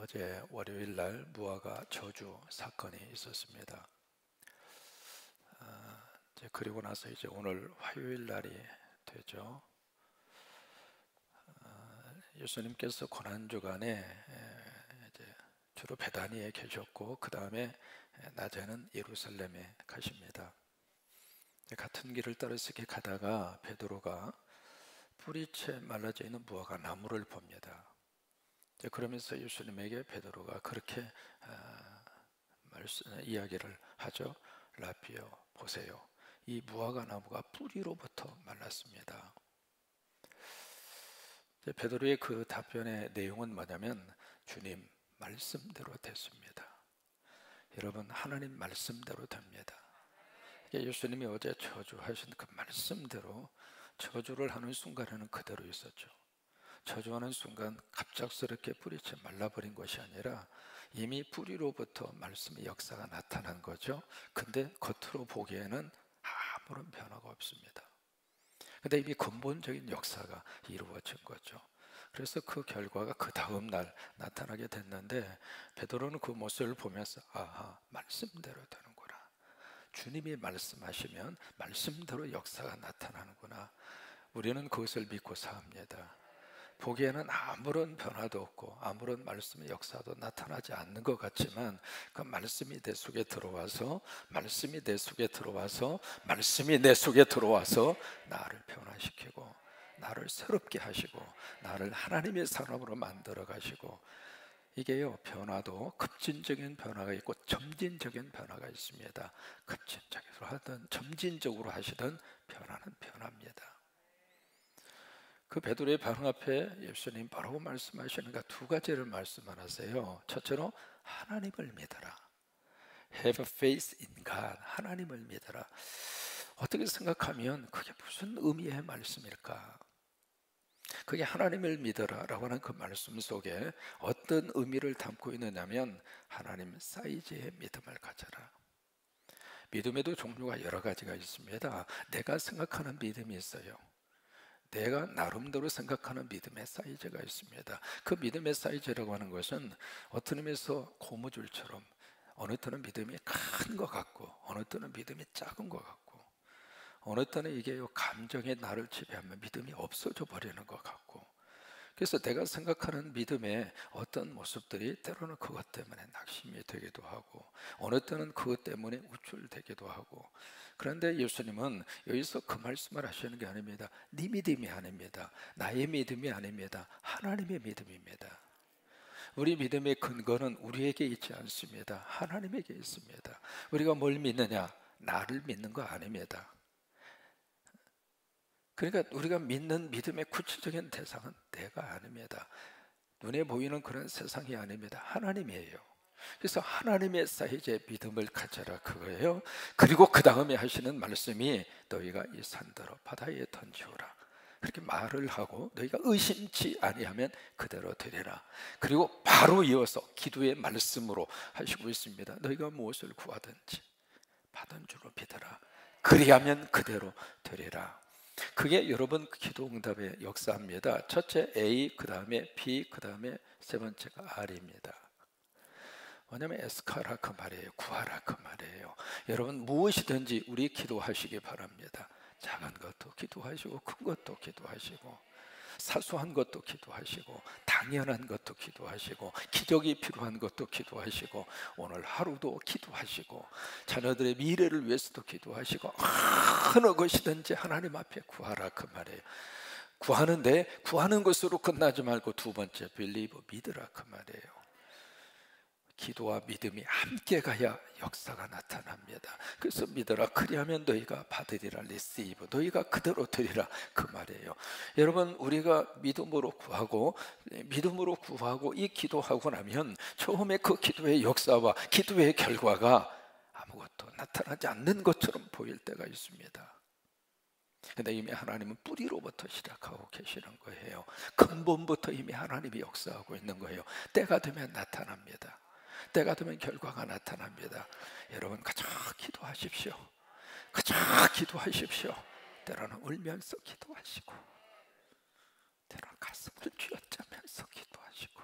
어제 월요일 날 무화과 저주 사건이 있었습니다. 그리고 나서 이제 오늘 화요일 날이 되죠. 예수님께서 고난주간에 이제 주로 베다니에 계셨고 그 다음에 낮에는 예루살렘에 가십니다. 같은 길을 따라서 이렇게 가다가 베드로가 뿌리채 말라져 있는 무화과 나무를 봅니다. 그러면서 예수님에게 베드로가 그렇게 이야기를 하죠. 라비여 보세요, 이 무화과 나무가 뿌리로부터 말랐습니다. 베드로의 그 답변의 내용은 뭐냐면 주님 말씀대로 됐습니다. 여러분, 하나님 말씀대로 됩니다. 예수님이 어제 저주하신 그 말씀대로 저주를 하는 순간에는 그대로 있었죠. 저주하는 순간 갑작스럽게 뿌리채 말라버린 것이 아니라 이미 뿌리로부터 말씀의 역사가 나타난 거죠. 근데 겉으로 보기에는 아무런 변화가 없습니다. 근데 이미 근본적인 역사가 이루어진 거죠. 그래서 그 결과가 그 다음 날 나타나게 됐는데 베드로는 그 모습을 보면서 아하, 말씀대로 되는구나. 주님이 말씀하시면 말씀대로 역사가 나타나는구나. 우리는 그것을 믿고 삽니다. 보기에는 아무런 변화도 없고 아무런 말씀의 역사도 나타나지 않는 것 같지만 그 말씀이 내 속에 들어와서 말씀이 내 속에 들어와서 말씀이 내 속에 들어와서 나를 변화시키고 나를 새롭게 하시고 나를 하나님의 사람으로 만들어 가시고, 이게요, 변화도 급진적인 변화가 있고 점진적인 변화가 있습니다. 급진적으로 하든 점진적으로 하시든 변화는 변화입니다. 그 베드로의 반응 앞에 예수님 바로 말씀하시는가 두 가지를 말씀하세요. 첫째로 하나님을 믿어라. Have faith in God. 하나님을 믿어라. 어떻게 생각하면 그게 무슨 의미의 말씀일까? 그게 하나님을 믿어라 라고 하는 그 말씀 속에 어떤 의미를 담고 있느냐면 하나님 사이즈의 믿음을 가져라. 믿음에도 종류가 여러 가지가 있습니다. 내가 생각하는 믿음이 있어요. 내가 나름대로 생각하는 믿음의 사이즈가 있습니다. 그 믿음의 사이즈라고 하는 것은 어떤 의미에서 고무줄처럼 어느 때는 믿음이 큰 것 같고 어느 때는 믿음이 작은 것 같고 어느 때는 이게 감정이 나를 지배하면 믿음이 없어져 버리는 것 같고, 그래서 내가 생각하는 믿음의 어떤 모습들이 때로는 그것 때문에 낙심이 되기도 하고 어느 때는 그것 때문에 우쭐되기도 하고, 그런데 예수님은 여기서 그 말씀을 하시는 게 아닙니다. 네 믿음이 아닙니다. 나의 믿음이 아닙니다. 하나님의 믿음입니다. 우리 믿음의 근거는 우리에게 있지 않습니다. 하나님에게 있습니다. 우리가 뭘 믿느냐? 나를 믿는 거 아닙니다. 그러니까 우리가 믿는 믿음의 구체적인 대상은 내가 아닙니다. 눈에 보이는 그런 세상이 아닙니다. 하나님이에요. 그래서 하나님의 사이즈의 믿음을 가져라 그거예요. 그리고 그 다음에 하시는 말씀이 너희가 이 산더러 바다에 던지오라. 그렇게 말을 하고 너희가 의심치 아니하면 그대로 되리라. 그리고 바로 이어서 기도의 말씀으로 하시고 있습니다. 너희가 무엇을 구하든지 받은 줄로 믿어라. 그리하면 그대로 되리라. 그게 여러분 기도 응답의 역사입니다. 첫째 A, 그 다음에 B, 그 다음에 세 번째가 R입니다. 뭐냐면 에스카라 그 말이에요. 구하라 그 말이에요. 여러분 무엇이든지 우리 기도하시기 바랍니다. 작은 것도 기도하시고 큰 것도 기도하시고 사소한 것도 기도하시고 당연한 것도 기도하시고 기적이 필요한 것도 기도하시고 오늘 하루도 기도하시고 자녀들의 미래를 위해서도 기도하시고 어느 것이든지 하나님 앞에 구하라 그 말이에요. 구하는데 구하는 것으로 끝나지 말고 두 번째 believe, 믿으라 그 말이에요. 기도와 믿음이 함께 가야 역사가 나타납니다. 그래서 믿어라. 그리하면 너희가 받으리라. receive. 너희가 그대로 드리라. 그 말이에요. 여러분, 우리가 믿음으로 구하고 이 기도하고 나면 처음에 그 기도의 역사와 기도의 결과가 아무것도 나타나지 않는 것처럼 보일 때가 있습니다. 근데 이미 하나님은 뿌리로부터 시작하고 계시는 거예요. 근본부터 이미 하나님이 역사하고 있는 거예요. 때가 되면 나타납니다. 때가 되면 결과가 나타납니다. 여러분 가자 기도하십시오. 가자 기도하십시오. 때로는 울면서 기도하시고 때로는 가슴을 쥐어짜면서 기도하시고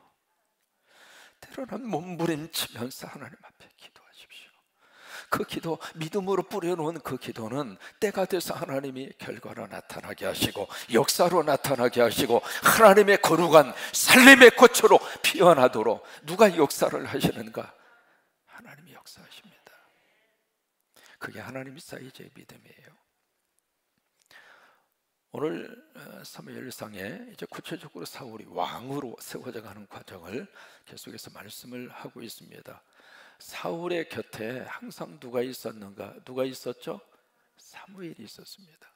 그러나 몸부림치면서 하나님 앞에 기도하십시오. 그 기도, 믿음으로 뿌려놓은 그 기도는 때가 돼서 하나님이 결과로 나타나게 하시고 역사로 나타나게 하시고 하나님의 거룩한 살림의 꽃으로 피어나도록 누가 역사를 하시는가? 하나님이 역사하십니다. 그게 하나님 사이즈의 믿음이에요. 오늘 사무엘상에 이제 구체적으로 사울이 왕으로 세워져 가는 과정을 계속해서 말씀을 하고 있습니다. 사울의 곁에 항상 누가 있었는가? 누가 있었죠? 사무엘이 있었습니다.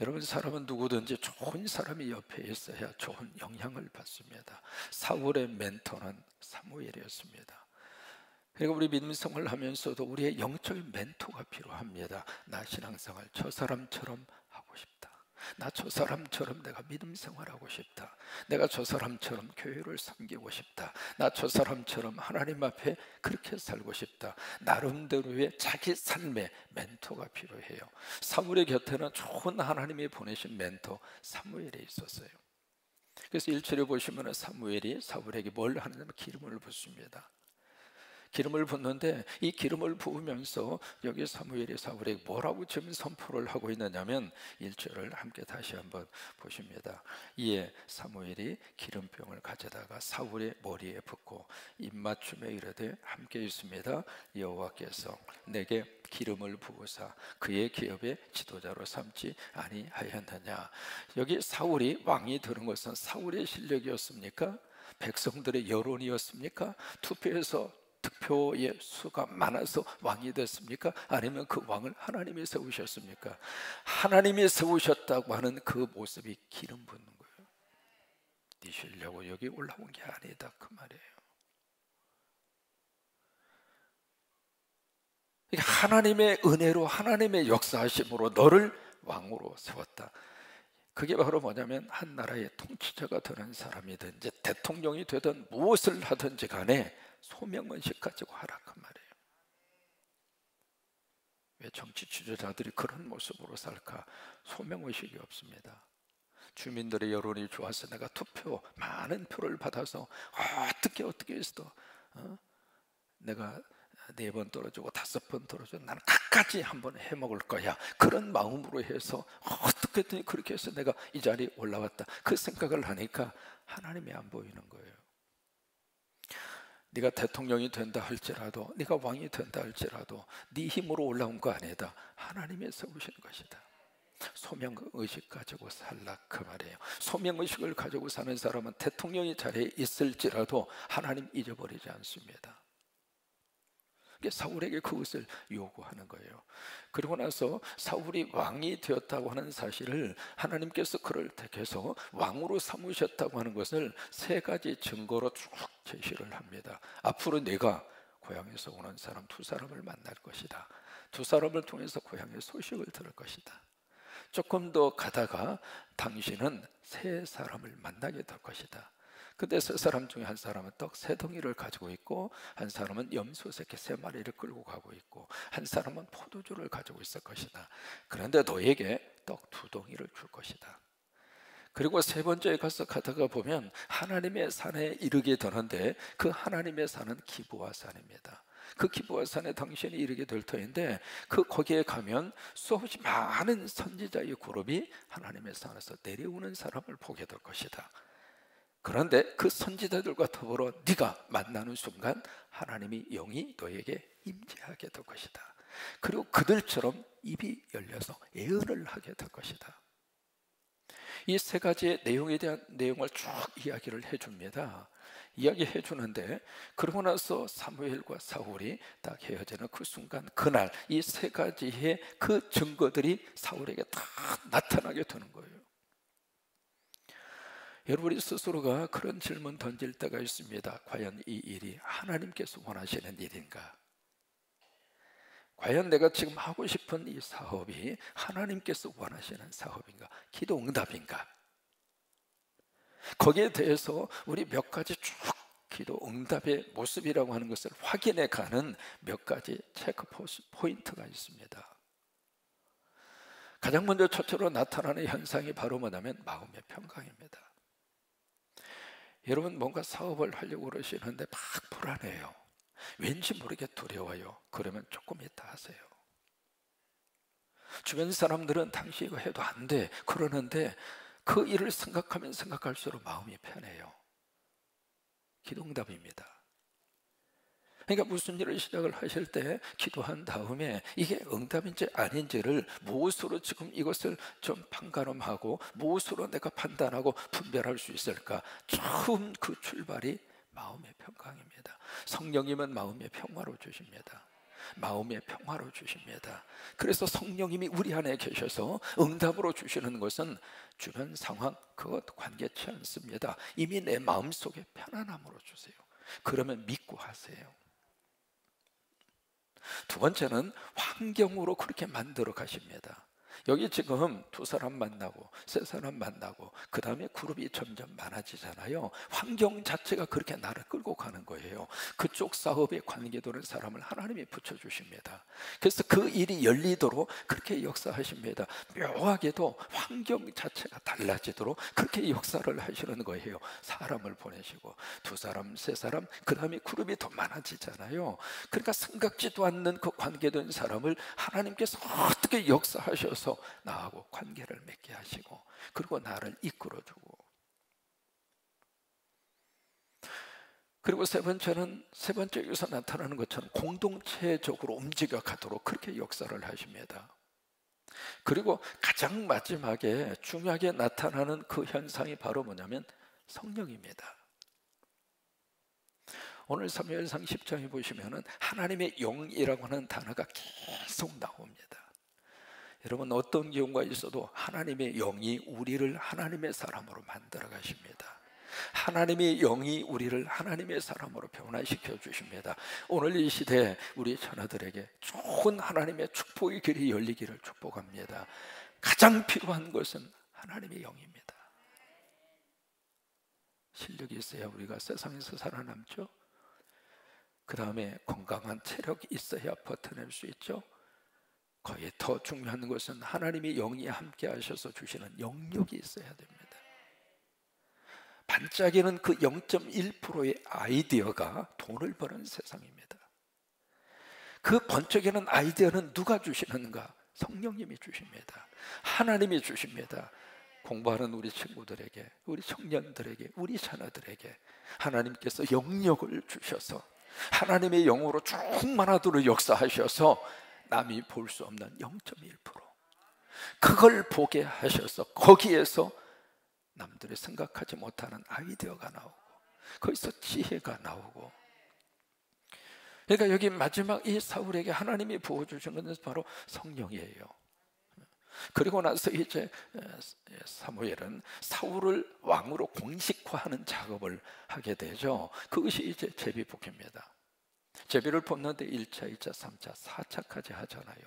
여러분, 사람은 누구든지 좋은 사람이 옆에 있어야 좋은 영향을 받습니다. 사울의 멘토는 사무엘이었습니다. 그리고 우리 믿음 생활을 하면서도 우리의 영적인 멘토가 필요합니다. 나 신앙생활 저 사람처럼 하고 싶다. 나 저 사람처럼 내가 믿음 생활하고 싶다. 내가 저 사람처럼 교회를 섬기고 싶다. 나 저 사람처럼 하나님 앞에 그렇게 살고 싶다. 나름대로의 자기 삶의 멘토가 필요해요. 사무엘의 곁에는 좋은 하나님이 보내신 멘토 사무엘이 있었어요. 그래서 1절에 보시면 사무엘이 사울에게 뭘 하느냐면 기름을 붓습니다. 기름을 붓는데 이 기름을 부으면서 여기 사무엘이 사울에게 뭐라고 지금 선포를 하고 있느냐면 1절을 함께 다시 한번 보십니다. 이에 사무엘이 기름병을 가져다가 사울의 머리에 붓고 입맞춤에 이르되 함께 있습니다. 여호와께서 내게 기름을 부으사 그의 기업의 지도자로 삼지 아니하였느냐. 여기 사울이 왕이 되는 것은 사울의 실력이었습니까? 백성들의 여론이었습니까? 투표에서 득표의 수가 많아서 왕이 됐습니까? 아니면 그 왕을 하나님이 세우셨습니까? 하나님이 세우셨다고 하는 그 모습이 기름 붓는 거예요. 네 실력으로 여기 올라온 게 아니다 그 말이에요. 하나님의 은혜로 하나님의 역사하심으로 너를 왕으로 세웠다. 그게 바로 뭐냐면 한 나라의 통치자가 되는 사람이든 이제 대통령이 되든 무엇을 하든지 간에 소명의식 가지고 하라 그 말이에요. 왜 정치 지도자들이 그런 모습으로 살까? 소명의식이 없습니다. 주민들의 여론이 좋아서 내가 투표 많은 표를 받아서 어떻게 해서 내가 4번 떨어지고 5번 떨어지고 나는 끝까지 한번 해먹을 거야. 그런 마음으로 해서 어떻게든 그렇게 해서 내가 이 자리에 올라왔다. 그 생각을 하니까 하나님이 안 보이는 거예요. 네가 대통령이 된다 할지라도 네가 왕이 된다 할지라도 네 힘으로 올라온 거 아니다. 하나님이 세우신 것이다. 소명의식 가지고 살라 그 말이에요. 소명의식을 가지고 사는 사람은 대통령이 자리에 있을지라도 하나님 잊어버리지 않습니다. 사울에게 그것을 요구하는 거예요. 그리고 나서 사울이 왕이 되었다고 하는 사실을 하나님께서 그를 택해서 왕으로 삼으셨다고 하는 것을 3가지 증거로 쭉 제시를 합니다. 앞으로 내가 고향에서 오는 사람 2사람을 만날 것이다. 2사람을 통해서 고향의 소식을 들을 것이다. 조금 더 가다가 당신은 3사람을 만나게 될 것이다. 근데 3사람 중에 한 사람은 떡 3덩이를 가지고 있고 한 사람은 염소 새끼 3마리를 끌고 가고 있고 한 사람은 포도주를 가지고 있을 것이다. 그런데 너에게 떡 2덩이를 줄 것이다. 그리고 3번째에 가서 가다가 보면 하나님의 산에 이르게 되는데 그 하나님의 산은 기브아 산입니다. 그 기브아 산에 당신이 이르게 될 터인데 거기에 가면 수없이 많은 선지자의 그룹이 하나님의 산에서 내려오는 사람을 보게 될 것이다. 그런데 그 선지자들과 더불어 네가 만나는 순간 하나님이 영이 너에게 임재하게 될 것이다. 그리고 그들처럼 입이 열려서 예언을 하게 될 것이다. 이 3가지의 내용에 대한 내용을 쭉 이야기를 해줍니다. 이야기해 주는데 그러고 나서 사무엘과 사울이 딱 헤어지는 그 순간 그날 이 3가지의 그 증거들이 사울에게 다 나타나게 되는 거예요. 여러분이 스스로가 그런 질문 던질 때가 있습니다. 과연 이 일이 하나님께서 원하시는 일인가? 과연 내가 지금 하고 싶은 이 사업이 하나님께서 원하시는 사업인가? 기도 응답인가? 거기에 대해서 우리 몇 가지 쭉 기도 응답의 모습이라고 하는 것을 확인해 가는 몇 가지 체크 포인트가 있습니다. 가장 먼저 첫째로 나타나는 현상이 바로 뭐냐면 마음의 평강입니다. 여러분 뭔가 사업을 하려고 그러시는데 막 불안해요. 왠지 모르게 두려워요. 그러면 조금 이따 하세요. 주변 사람들은 당신 이거 해도 안 돼 그러는데 그 일을 생각하면 생각할수록 마음이 편해요. 기도응답입니다. 그러니까 무슨 일을 시작을 하실 때 기도한 다음에 이게 응답인지 아닌지를 무엇으로 지금 이것을 좀 판가름하고 무엇으로 내가 판단하고 분별할 수 있을까? 처음 그 출발이 마음의 평강입니다. 성령님은 마음의 평화로 주십니다. 마음의 평화로 주십니다. 그래서 성령님이 우리 안에 계셔서 응답으로 주시는 것은 주변 상황 그것 관계치 않습니다. 이미 내 마음속에 편안함으로 주세요. 그러면 믿고 하세요. 두 번째는 환경으로 그렇게 만들어 가십니다. 여기 지금 두 사람 만나고 세 사람 만나고 그 다음에 그룹이 점점 많아지잖아요. 환경 자체가 그렇게 나를 끌고 가는 거예요. 그쪽 사업에 관계되는 사람을 하나님이 붙여주십니다. 그래서 그 일이 열리도록 그렇게 역사하십니다. 묘하게도 환경 자체가 달라지도록 그렇게 역사를 하시는 거예요. 사람을 보내시고 두 사람 세 사람 그 다음에 그룹이 더 많아지잖아요. 그러니까 생각지도 않는 그 관계된 사람을 하나님께서 어떻게 역사하셔서 나하고 관계를 맺게 하시고 그리고 나를 이끌어주고, 그리고 세 번째는 세 번째 여기서 나타나는 것처럼 공동체적으로 움직여 가도록 그렇게 역사를 하십니다. 그리고 가장 마지막에 중요하게 나타나는 그 현상이 바로 뭐냐면 성령입니다. 오늘 사무엘상 10장에 보시면은 하나님의 영이라고 하는 단어가 계속 나옵니다. 여러분 어떤 경우가 있어도 하나님의 영이 우리를 하나님의 사람으로 만들어 가십니다. 하나님의 영이 우리를 하나님의 사람으로 변화시켜 주십니다. 오늘 이 시대에 우리 자녀들에게 좋은 하나님의 축복의 길이 열리기를 축복합니다. 가장 필요한 것은 하나님의 영입니다. 실력이 있어야 우리가 세상에서 살아남죠. 그 다음에 건강한 체력이 있어야 버텨낼 수 있죠. 거기에 더 중요한 것은 하나님의 영이 함께 하셔서 주시는 영역이 있어야 됩니다. 반짝이는 그 0.1%의 아이디어가 돈을 버는 세상입니다. 그 번쩍이는 아이디어는 누가 주시는가? 성령님이 주십니다. 하나님이 주십니다. 공부하는 우리 친구들에게, 우리 청년들에게, 우리 자녀들에게 하나님께서 영역을 주셔서 하나님의 영으로 충만하도록 역사하셔서 남이 볼 수 없는 0.1% 그걸 보게 하셔서 거기에서 남들이 생각하지 못하는 아이디어가 나오고 거기서 지혜가 나오고, 그러니까 여기 마지막 이 사울에게 하나님이 부어주신 것은 바로 성령이에요. 그리고 나서 이제 사무엘은 사울을 왕으로 공식화하는 작업을 하게 되죠. 그것이 이제 제비뽑기입니다. 제비를 뽑는데 1차, 2차, 3차, 4차까지 하잖아요.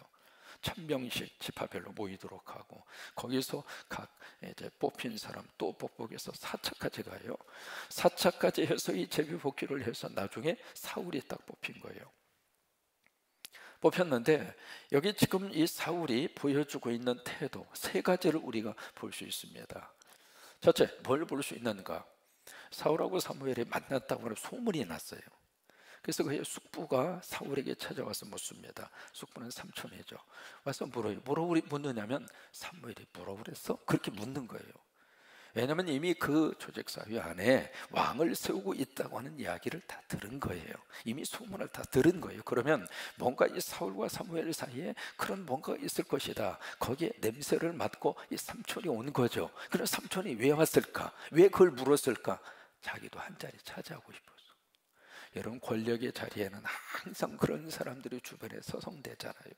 1000명씩 지파별로 모이도록 하고 거기서 각 이제 뽑힌 사람 또 뽑기 위해서 4차까지 가요. 4차까지 해서 이 제비뽑기를 해서 나중에 사울이 딱 뽑힌 거예요. 뽑혔는데 여기 지금 이 사울이 보여주고 있는 태도 세 가지를 우리가 볼 수 있습니다. 첫째, 뭘 볼 수 있는가? 사울하고 사무엘이 만났다고 하는 소문이 났어요. 그래서 그의 숙부가 사울에게 찾아와서 묻습니다. 숙부는 삼촌이죠. 와서 물어요. 뭐라고 묻느냐면 사무엘이 뭐라고 그랬어? 그렇게 묻는 거예요. 왜냐하면 이미 그 조직사회 안에 왕을 세우고 있다고 하는 이야기를 다 들은 거예요. 이미 소문을 다 들은 거예요. 그러면 뭔가 이 사울과 사무엘 사이에 그런 뭔가가 있을 것이다. 거기에 냄새를 맡고 이 삼촌이 온 거죠. 그럼 삼촌이 왜 왔을까? 왜 그걸 물었을까? 자기도 한 자리 차지하고 싶었어. 여러분 권력의 자리에는 항상 그런 사람들이 주변에 서성대잖아요.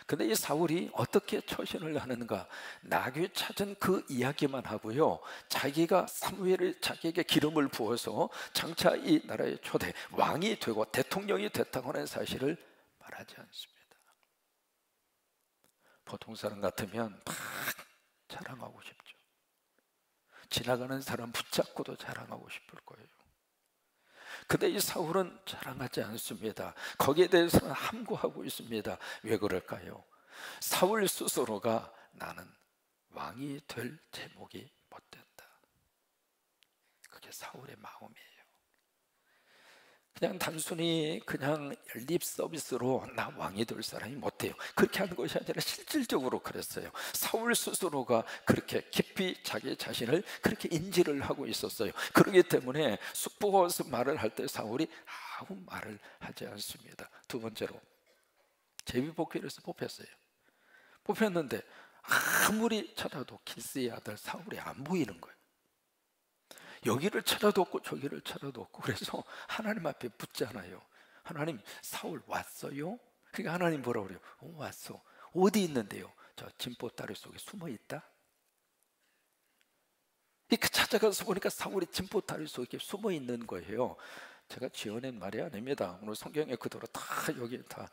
근데 이 사울이 어떻게 처신을 하는가? 나귀 찾은 그 이야기만 하고요, 자기가 사무엘을 자기에게 기름을 부어서 장차 이 나라의 초대 왕이 되고 대통령이 됐다고 하는 사실을 말하지 않습니다. 보통 사람 같으면 막 자랑하고 싶죠. 지나가는 사람 붙잡고도 자랑하고 싶을 거예요. 근데 이 사울은 자랑하지 않습니다. 거기에 대해서는 함구하고 있습니다. 왜 그럴까요? 사울 스스로가 나는 왕이 될 제목이 못됐다. 그게 사울의 마음이에요. 그냥 단순히 그냥 립 서비스로 나 왕이 될 사람이 못돼요. 그렇게 하는 것이 아니라 실질적으로 그랬어요. 사울 스스로가 그렇게 깊이 자기 자신을 그렇게 인지를 하고 있었어요. 그렇기 때문에 숙부가 와서 말을 할 때 사울이 아무 말을 하지 않습니다. 두 번째로 제비뽑기에서 뽑혔어요. 뽑혔는데 아무리 찾아도 기스의 아들 사울이 안 보이는 거예요. 여기를 찾아도 없고 저기를 찾아도 없고, 그래서 하나님 앞에 붙잖아요. 하나님, 사울 왔어요? 그러니까 하나님 뭐라 그래요? 왔어. 어디 있는데요? 저 진보다리 속에 숨어 있다. 이렇게 찾아가서 보니까 사울이 진보다리 속에 숨어 있는 거예요. 제가 지어낸 말이 아닙니다. 오늘 성경에 그대로 다 여기 다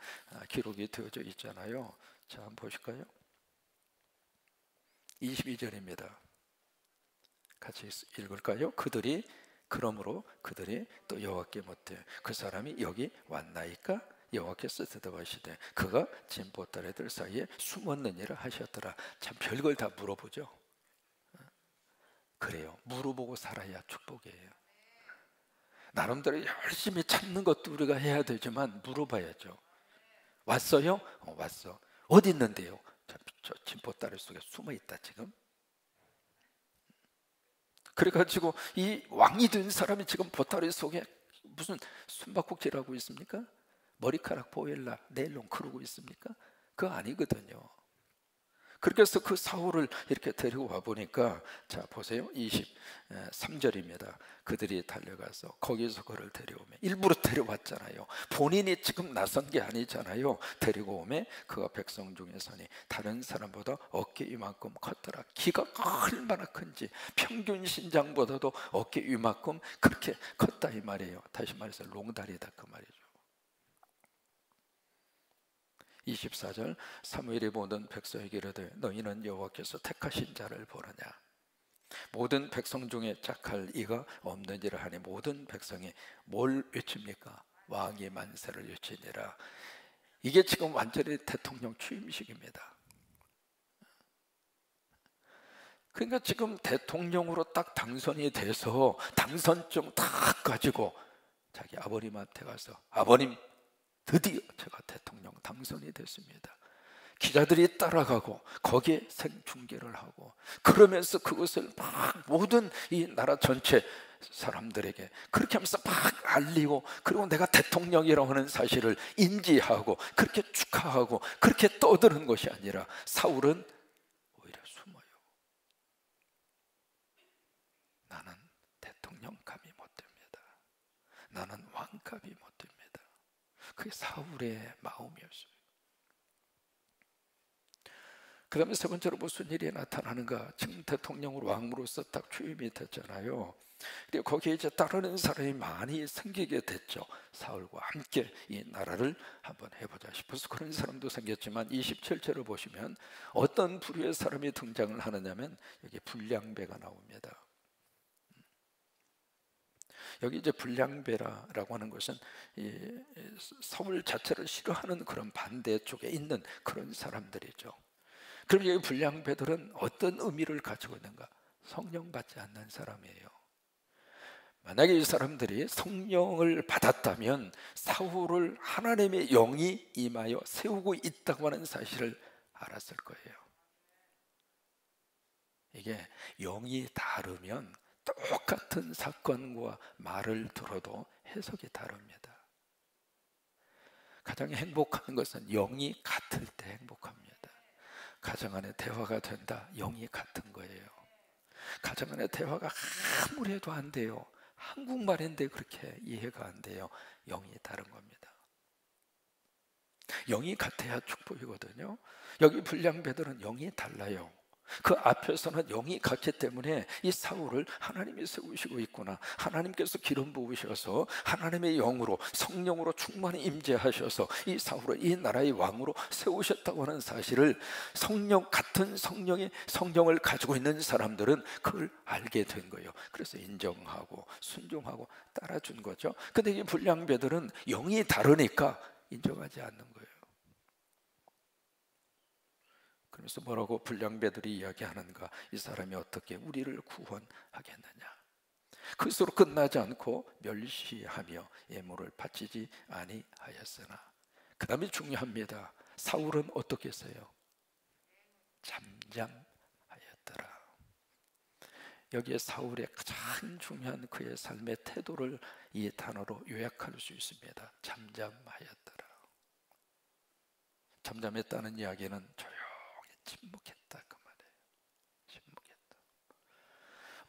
기록이 되어져 있잖아요. 자, 한번 보실까요? 22절입니다. 같이 읽을까요? 그러므로 그들이 또 여호와께 묻되 그 사람이 여기 왔나이까? 여호와께서 대답하시되 그가 진보다리들 사이에 숨었느니라 하셨더라. 참 별걸 다 물어보죠. 그래요. 물어보고 살아야 축복이에요. 나름대로 열심히 찾는 것도 우리가 해야 되지만 물어봐야죠. 왔어요? 왔어. 어디 있는데요? 저 진보다리 속에 숨어 있다 지금. 그래가지고 이 왕이 된 사람이 지금 보따리 속에 무슨 숨바꼭질하고 있습니까? 머리카락 보일라 네일론 그러고 있습니까? 그거 아니거든요. 그렇게 해서 그 사울을 이렇게 데리고 와 보니까, 자 보세요, 23절입니다. 그들이 달려가서 거기서 그를 데려오매, 일부러 데려왔잖아요. 본인이 지금 나선 게 아니잖아요. 데리고 오매 그가 백성 중에서니 다른 사람보다 어깨 이만큼 컸더라. 키가 얼마나 큰지 평균 신장보다도 어깨 이만큼 그렇게 컸다 이 말이에요. 다시 말해서 롱다리다 그 말이죠. 24절 사무엘이 모든 백성에게 이르되 너희는 여호와께서 택하신 자를 보느냐. 모든 백성 중에 짝할 이가 없느니라 하니 모든 백성이 뭘 외칩니까? 왕이 만세를 외치니라. 이게 지금 완전히 대통령 취임식입니다. 그러니까 지금 대통령으로 딱 당선이 돼서 당선증 딱 가지고 자기 아버님한테 가서 아버님 드디어 제가 대통령 당선이 됐습니다. 기자들이 따라가고 거기에 생중계를 하고 그러면서 그것을 막 모든 이 나라 전체 사람들에게 그렇게 하면서 막 알리고, 그리고 내가 대통령이라고 하는 사실을 인지하고 그렇게 축하하고 그렇게 떠드는 것이 아니라 사울은 오히려 숨어요. 나는 대통령감이 못 됩니다. 나는 왕감이 못 됩니다. 그게 사울의 마음이었어요. 그 다음에 세 번째로 무슨 일이 나타나는가? 지금 대통령으로 왕으로서 딱 취임이 됐잖아요. 그리고 거기에 이제 따르는 사람이 많이 생기게 됐죠. 사울과 함께 이 나라를 한번 해보자 싶어서 그런 사람도 생겼지만 27절을 보시면 어떤 부류의 사람이 등장을 하느냐면 여기 불량배가 나옵니다. 여기 이제 불량배라고 하는 것은 이 사울 자체를 싫어하는 그런 반대쪽에 있는 그런 사람들이죠. 그럼 이 불량배들은 어떤 의미를 가지고 있는가? 성령 받지 않는 사람이에요. 만약에 이 사람들이 성령을 받았다면 사울을 하나님의 영이 임하여 세우고 있다고 하는 사실을 알았을 거예요. 이게 영이 다르면 똑같은 사건과 말을 들어도 해석이 다릅니다. 가장 행복한 것은 영이 같을 때 행복합니다. 가정 안에 대화가 된다, 영이 같은 거예요. 가정 안에 대화가 아무리 해도 안 돼요. 한국말인데 그렇게 이해가 안 돼요. 영이 다른 겁니다. 영이 같아야 축복이거든요. 여기 불량배들은 영이 달라요. 그 앞에서는 영이 같기 때문에 이 사울을 하나님이 세우시고 있구나, 하나님께서 기름 부으셔서 하나님의 영으로 성령으로 충만히 임재하셔서 이 사울을 이 나라의 왕으로 세우셨다고 하는 사실을 같은 성령을 가지고 있는 사람들은 그걸 알게 된 거예요. 그래서 인정하고 순종하고 따라준 거죠. 근데 이 불량배들은 영이 다르니까 인정하지 않는 거예요. 그래서 뭐라고 불량배들이 이야기하는가? 이 사람이 어떻게 우리를 구원하겠느냐? 그것으로 끝나지 않고 멸시하며 예물을 바치지 아니하였으나, 그 다음에 중요합니다. 사울은 어떻게 했어요? 잠잠하였더라. 여기에 사울의 가장 중요한 그의 삶의 태도를 이 단어로 요약할 수 있습니다. 잠잠하였더라. 잠잠했다는 이야기는 조용히 침묵했다, 그 말이에요. 침묵했다.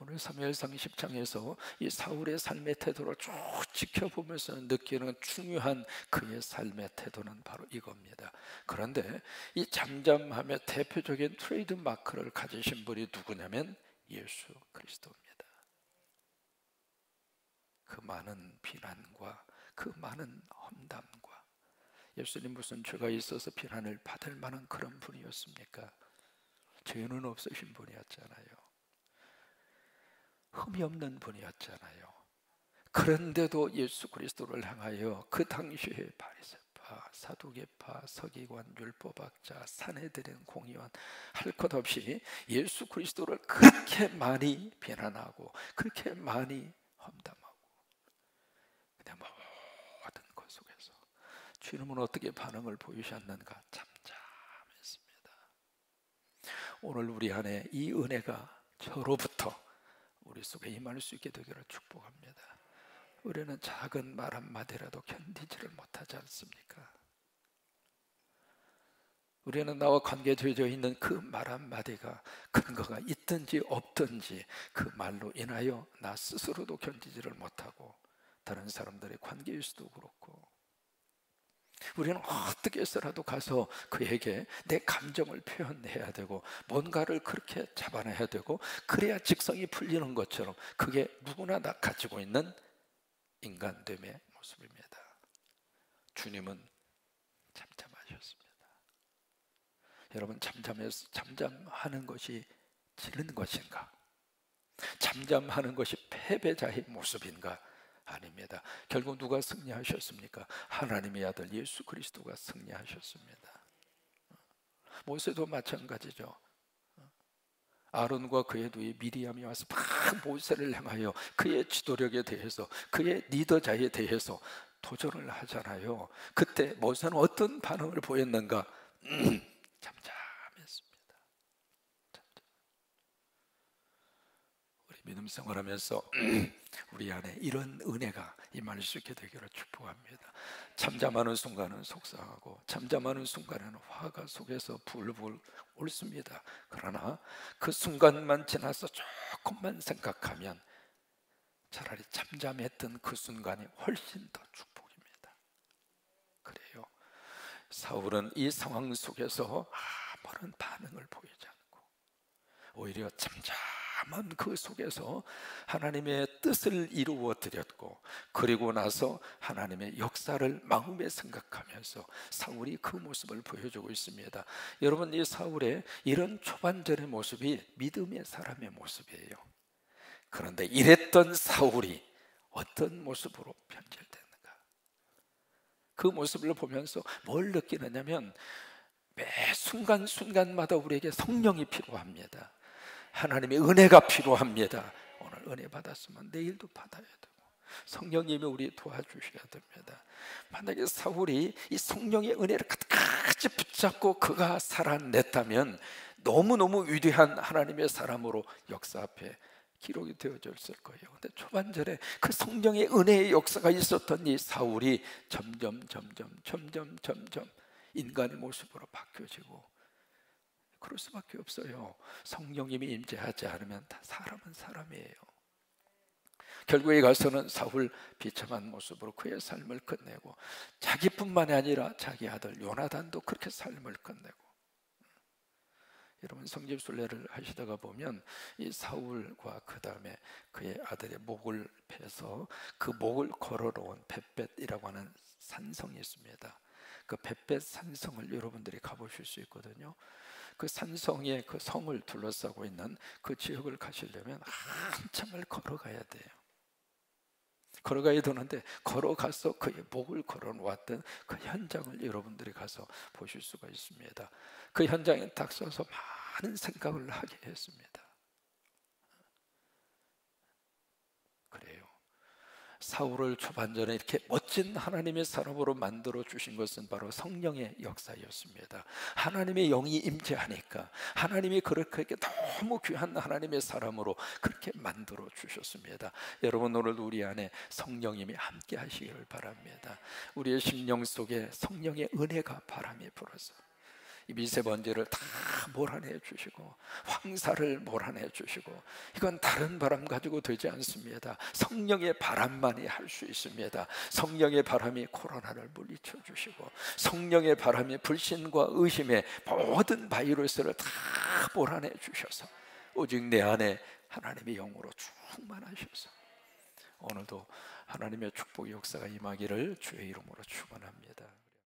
오늘 사무엘상 10장에서 이 사울의 삶의 태도를 쭉 지켜보면서 느끼는 중요한 그의 삶의 태도는 바로 이겁니다. 그런데 이 잠잠함의 대표적인 트레이드 마크를 가지신 분이 누구냐면 예수 그리스도입니다. 그 많은 비난과 그 많은 험담과, 예수님 무슨 죄가 있어서 비난을 받을 만한 그런 분이었습니까? 죄는 없으신 분이었잖아요. 흠이 없는 분이었잖아요. 그런데도 예수 그리스도를 향하여 그 당시의 바리새파, 사두개파, 서기관, 율법학자, 산헤드린 공의원 할 것 없이 예수 그리스도를 그렇게 많이 비난하고 그렇게 많이 험담하고, 근데 모든 것 속에서 주님은 어떻게 반응을 보이셨는가? 잠잠했습니다. 오늘 우리 안에 이 은혜가 저로부터 우리 속에 임할 수 있게 되기를 축복합니다. 우리는 작은 말 한마디라도 견디지를 못하지 않습니까? 우리는 나와 관계되어 있는 그 말 한마디가 근거가 있든지 없든지 그 말로 인하여 나 스스로도 견디지를 못하고 다른 사람들의 관계일수도 그렇고, 우리는 어떻게 해서라도 가서 그에게 내 감정을 표현해야 되고 뭔가를 그렇게 잡아내야 되고, 그래야 직성이 풀리는 것처럼 그게 누구나 다 가지고 있는 인간됨의 모습입니다. 주님은 잠잠하셨습니다. 여러분, 잠잠하는 것이 지는 것인가? 잠잠하는 것이 패배자의 모습인가? 아닙니다. 결국 누가 승리하셨습니까? 하나님의 아들 예수 그리스도가 승리하셨습니다. 모세도 마찬가지죠. 아론과 그의 누이 미리암이 와서 막 모세를 향하여 그의 지도력에 대해서, 그의 리더자에 대해서 도전을 하잖아요. 그때 모세는 어떤 반응을 보였는가? 잠잠했습니다. 우리 믿음 생활하면서 우리 안에 이런 은혜가 임할 수 있게 되기를 축복합니다. 잠잠하는 순간은 속상하고 잠잠하는 순간에는 화가 속에서 불불 옳습니다. 그러나 그 순간만 지나서 조금만 생각하면 차라리 잠잠했던 그 순간이 훨씬 더 축복입니다. 그래요. 사울은 이 상황 속에서 아무런 반응을 보이지 않고 오히려 잠잠한 그 속에서 하나님의 뜻을 이루어 드렸고, 그리고 나서 하나님의 역사를 마음에 생각하면서 사울이 그 모습을 보여주고 있습니다. 여러분, 이 사울의 이런 초반전의 모습이 믿음의 사람의 모습이에요. 그런데 이랬던 사울이 어떤 모습으로 변질됐는가? 그 모습을 보면서 뭘 느끼느냐면 매 순간순간마다 우리에게 성령이 필요합니다. 하나님의 은혜가 필요합니다. 오늘 은혜 받았으면 내일도 받아야 되고 성령님이 우리 도와주셔야 됩니다. 만약에 사울이 이 성령의 은혜를 끝까지 붙잡고 그가 살아냈다면 너무너무 위대한 하나님의 사람으로 역사 앞에 기록이 되어졌을 거예요. 근데 초반전에 그 성령의 은혜의 역사가 있었던 이 사울이 점점 인간의 모습으로 바뀌어지고, 그럴 수밖에 없어요. 성령님이 임재하지 않으면 다 사람은 사람이에요. 결국에 가서는 사울 비참한 모습으로 그의 삶을 끝내고, 자기뿐만이 아니라 자기 아들 요나단도 그렇게 삶을 끝내고. 여러분, 성집순례를 하시다가 보면 이 사울과 그 다음에 그의 아들의 목을 베서 그 목을 걸어놓은 벳벳이라고 하는 산성이 있습니다. 그 벳벳 산성을 여러분들이 가보실 수 있거든요. 그 산성에 그 성을 둘러싸고 있는 그 지역을 가시려면 한참을 걸어가야 돼요. 걸어가야 되는데 걸어가서 그의 목을 걸어놓았던 그 현장을 여러분들이 가서 보실 수가 있습니다. 그 현장에 딱 서서 많은 생각을 하게 했습니다. 사울을 초반전에 이렇게 멋진 하나님의 사람으로 만들어 주신 것은 바로 성령의 역사였습니다. 하나님의 영이 임재하니까 하나님이 그렇게 너무 귀한 하나님의 사람으로 그렇게 만들어 주셨습니다. 여러분, 오늘도 우리 안에 성령님이 함께 하시기를 바랍니다. 우리의 심령 속에 성령의 은혜가 바람이 불어서 이 미세먼지를 다 몰아내 주시고 황사를 몰아내 주시고, 이건 다른 바람 가지고 되지 않습니다. 성령의 바람만이 할 수 있습니다. 성령의 바람이 코로나를 물리쳐 주시고, 성령의 바람이 불신과 의심의 모든 바이러스를 다 몰아내 주셔서 오직 내 안에 하나님의 영으로 충만하셔서 오늘도 하나님의 축복의 역사가 임하기를 주의 이름으로 축원합니다.